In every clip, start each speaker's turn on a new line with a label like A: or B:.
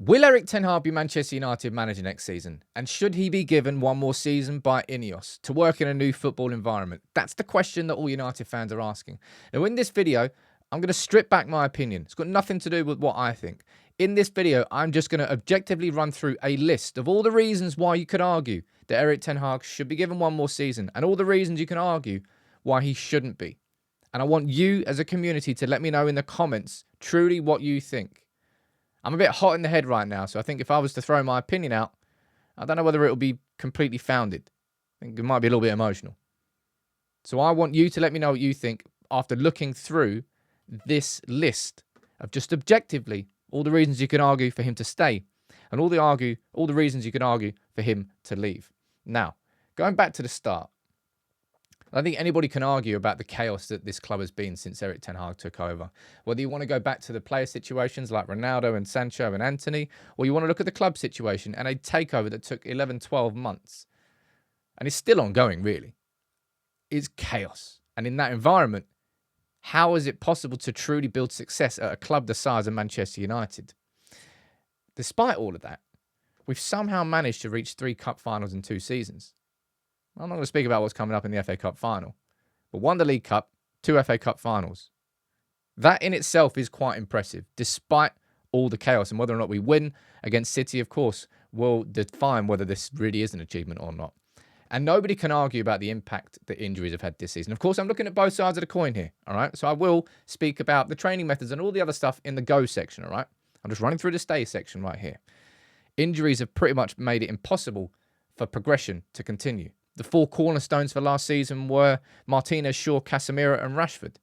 A: Will Erik Ten Hag be Manchester United manager next season? And should he be given one more season by Ineos to work in a new football environment? That's the question that all United fans are asking. Now, in this video, I'm going to strip back my opinion. It's got nothing to do with what I think. In this video, I'm just going to objectively run through a list of all the reasons why you could argue that Erik Ten Hag should be given one more season and all the reasons you can argue why he shouldn't be. And I want you as a community to let me know in the comments truly what you think. I'm a bit hot in the head right now, so I think if I was to throw my opinion out, I don't know whether it will be completely founded. I think it might be a little bit emotional. So I want you to let me know what you think after looking through this list of just objectively all the reasons you can argue for him to stay and all the reasons you can argue for him to leave. Now, going back to the start, I don't think anybody can argue about the chaos that this club has been since Erik Ten Hag took over. Whether you want to go back to the player situations like Ronaldo and Sancho and Anthony, or you want to look at the club situation and a takeover that took 11, 12 months, and it's still ongoing, really, it's chaos. And in that environment, how is it possible to truly build success at a club the size of Manchester United? Despite all of that, we've somehow managed to reach 3 cup finals in 2 seasons. I'm not going to speak about what's coming up in the FA Cup final, but won the League Cup, 2 FA Cup finals. That in itself is quite impressive, despite all the chaos. And whether or not we win against City, of course, will define whether this really is an achievement or not. And nobody can argue about the impact that injuries have had this season. Of course, I'm looking at both sides of the coin here, all right? So I will speak about the training methods and all the other stuff in the go section, all right? I'm just running through the stay section right here. Injuries have pretty much made it impossible for progression to continue. The 4 cornerstones for last season were Martinez, Shaw, Casemiro and Rashford.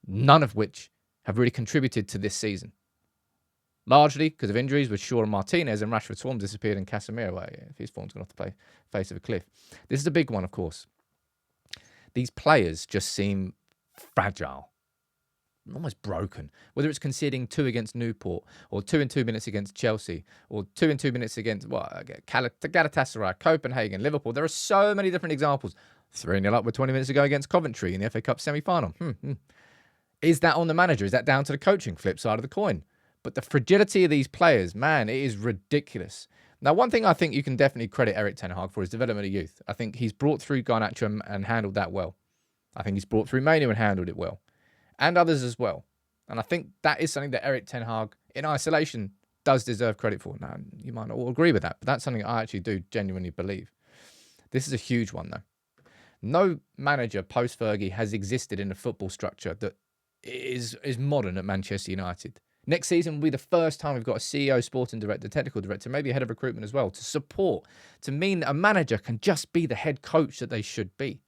A: None of which have really contributed to this season. Largely because of injuries with Shaw and Martinez, and Rashford's form disappeared and Casemiro, if his form's gone off the face of a cliff. This is a big one, of course. These players just seem fragile. Almost broken. Whether it's conceding 2 against Newport, or 2 in 2 minutes against Chelsea, or 2 in 2 minutes against Galatasaray, Copenhagen, Liverpool. There are so many different examples. 3-0 up with 20 minutes ago against Coventry in the FA Cup semi-final. Is that on the manager? Is that down to the coaching? Flip side of the coin. But the fragility of these players, man, it is ridiculous. Now, one thing I think you can definitely credit Erik Ten Hag for is development of youth. I think he's brought through Garnacho and handled that well. I think he's brought through Manu and handled it well. And others as well. And I think that is something that Erik Ten Hag, in isolation, does deserve credit for. Now, you might not all agree with that, but that's something I actually do genuinely believe. This is a huge one, though. No manager post-Fergie has existed in a football structure that is modern at Manchester United. Next season will be the first time we've got a CEO, sporting director, technical director, maybe a head of recruitment as well, to support, to mean that a manager can just be the head coach that they should be.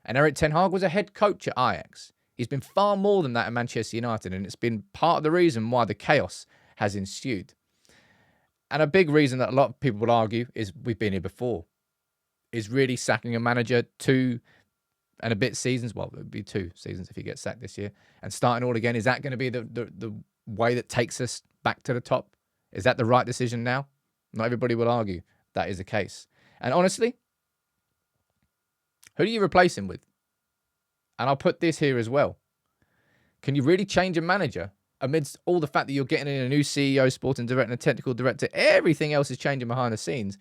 A: And Erik Ten Hag was a head coach at Ajax. He's been far more than that at Manchester United, and it's been part of the reason why the chaos has ensued. And a big reason that a lot of people will argue is we've been here before, is really sacking a manager 2 and a bit seasons. Well, it would be 2 seasons if he gets sacked this year. And starting all again, is that going to be the way that takes us back to the top? Is that the right decision now? Not everybody will argue that is the case. And honestly, who do you replace him with? And I'll put this here as well. Can you really change a manager amidst all the fact that you're getting in a new CEO, sporting director, and a technical director? Everything else is changing behind the scenes.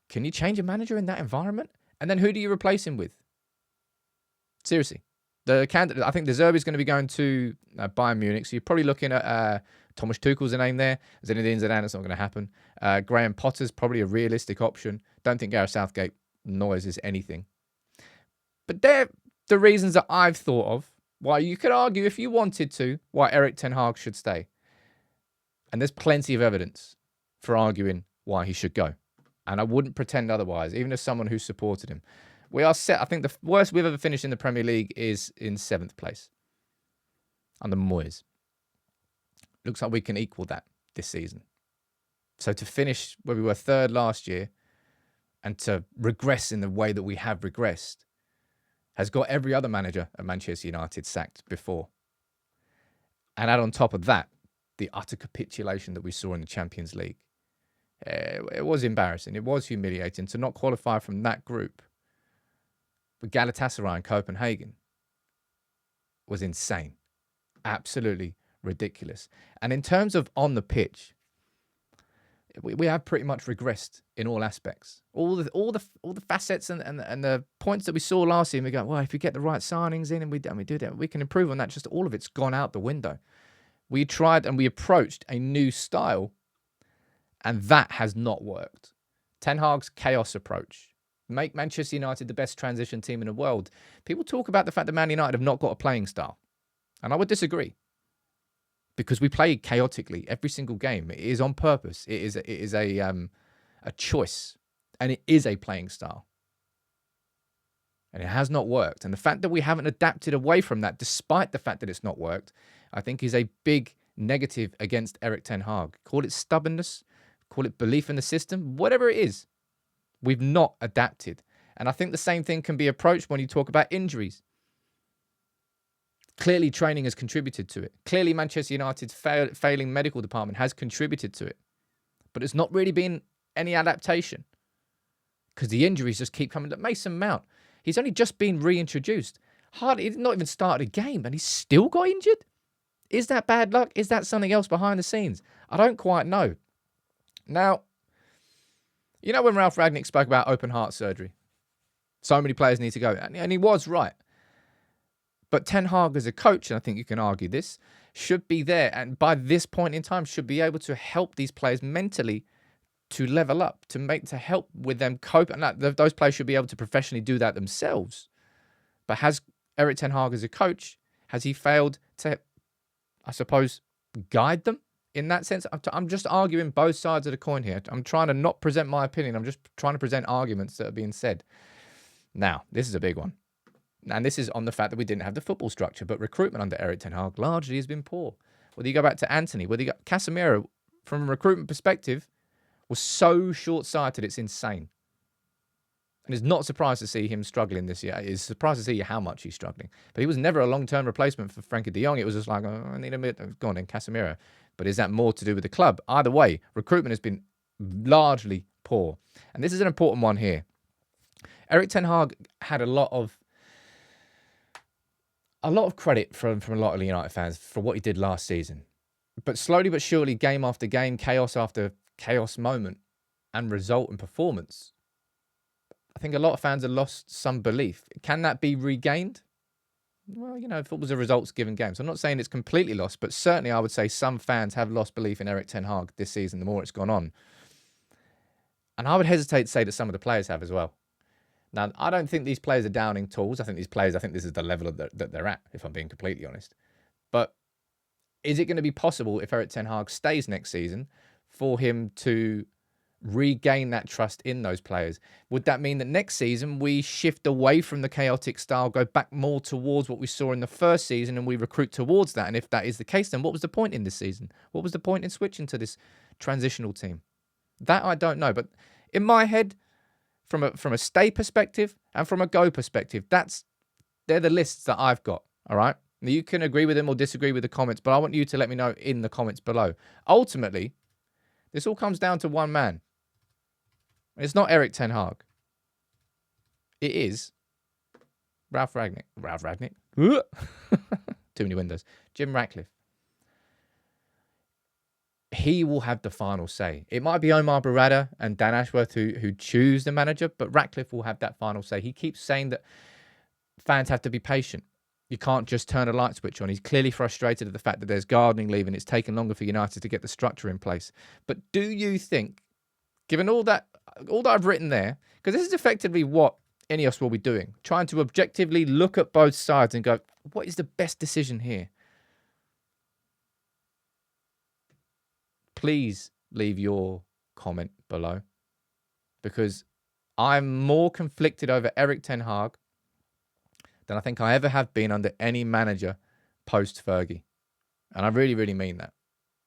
A: Can you change a manager in that environment? And then who do you replace him with? Seriously. The candidate, I think De Zerbi's going to be going to Bayern Munich, so you're probably looking at Thomas Tuchel's a name there. Zinedine Zidane, that's not going to happen. Graham Potter's probably a realistic option. Don't think Gareth Southgate noises anything. But they're the reasons that I've thought of why you could argue, if you wanted to, why Erik Ten Hag should stay. And there's plenty of evidence for arguing why he should go. And I wouldn't pretend otherwise, even as someone who supported him. We are set. I think the worst we've ever finished in the Premier League is in 7th place under Moyes. Looks like we can equal that this season. So to finish where we were 3rd last year and to regress in the way that we have regressed has got every other manager at Manchester United sacked before. And add on top of that, the utter capitulation that we saw in the Champions League. It was embarrassing. It was humiliating to not qualify from that group. But Galatasaray and Copenhagen was insane. Absolutely ridiculous. And in terms of on the pitch, we have pretty much regressed in all aspects. All the facets and the points that we saw last year, we go, well, if we get the right signings in and we do that, we can improve on that. Just all of it's gone out the window. We tried and we approached a new style, and that has not worked. Ten Hag's chaos approach. Make Manchester United the best transition team in the world. People talk about the fact that Man United have not got a playing style. And I would disagree. Because we play chaotically every single game. It is on purpose. It is a choice. And it is a playing style. And it has not worked. And the fact that we haven't adapted away from that, despite the fact that it's not worked, I think is a big negative against Erik Ten Hag. Call it stubbornness, call it belief in the system, whatever it is. We've not adapted. And I think the same thing can be approached when you talk about injuries. Clearly, training has contributed to it. Clearly, Manchester United's failing medical department has contributed to it. But it's not really been any adaptation. Because the injuries just keep coming. Look, Mason Mount, he's only just been reintroduced. He's not even started a game and he's still got injured? Is that bad luck? Is that something else behind the scenes? I don't quite know. Now, you know when Ralph Rangnick spoke about open heart surgery? So many players need to go. And he was right. But Ten Hag as a coach, and I think you can argue this, should be there. And by this point in time, should be able to help these players mentally to level up, to help with them cope. And those players should be able to professionally do that themselves. But has Erik Ten Hag as a coach, has he failed to, I suppose, guide them in that sense? I'm just arguing both sides of the coin here. I'm trying to not present my opinion. I'm just trying to present arguments that are being said. Now, this is a big one. And this is on the fact that we didn't have the football structure, but recruitment under Erik Ten Hag largely has been poor. Whether you go back to Anthony, whether you go Casemiro, from a recruitment perspective, was so short-sighted, it's insane. And it's not surprised to see him struggling this year. It's surprised to see how much he's struggling. But he was never a long-term replacement for Frankie de Jong. It was just like, oh, I need a bit. Go on then, Casemiro. But is that more to do with the club? Either way, recruitment has been largely poor. And this is an important one here. Erik Ten Hag had a lot of credit from a lot of the United fans for what he did last season. But slowly but surely, game after game, chaos after chaos moment, and result and performance, I think a lot of fans have lost some belief. Can that be regained? Well, you know, football's a results-given game. So I'm not saying it's completely lost, but certainly I would say some fans have lost belief in Erik Ten Hag this season, the more it's gone on. And I would hesitate to say that some of the players have as well. Now, I don't think these players are downing tools. I think this is the level that they're at, if I'm being completely honest. But is it going to be possible, if Erik Ten Hag stays next season, for him to regain that trust in those players? Would that mean that next season we shift away from the chaotic style, go back more towards what we saw in the first season, and we recruit towards that? And if that is the case, then what was the point in this season? What was the point in switching to this transitional team? That I don't know. But in my head, from a stay perspective and from a go perspective, they're the lists that I've got, all right? Now, you can agree with them or disagree with the comments, but I want you to let me know in the comments below. Ultimately, this all comes down to one man. It's not Erik Ten Hag. It is Ralph Rangnick. Too many windows. Jim Ratcliffe. He will have the final say. It might be Omar Barada and Dan Ashworth who choose the manager, but Ratcliffe will have that final say. He keeps saying that fans have to be patient. You can't just turn a light switch on. He's clearly frustrated at the fact that there's gardening leave and it's taken longer for United to get the structure in place. But do you think, given all that I've written there, because this is effectively what Ineos will be doing, trying to objectively look at both sides and go, what is the best decision here? Please leave your comment below, because I'm more conflicted over Erik Ten Hag than I think I ever have been under any manager post-Fergie. And I really, really mean that.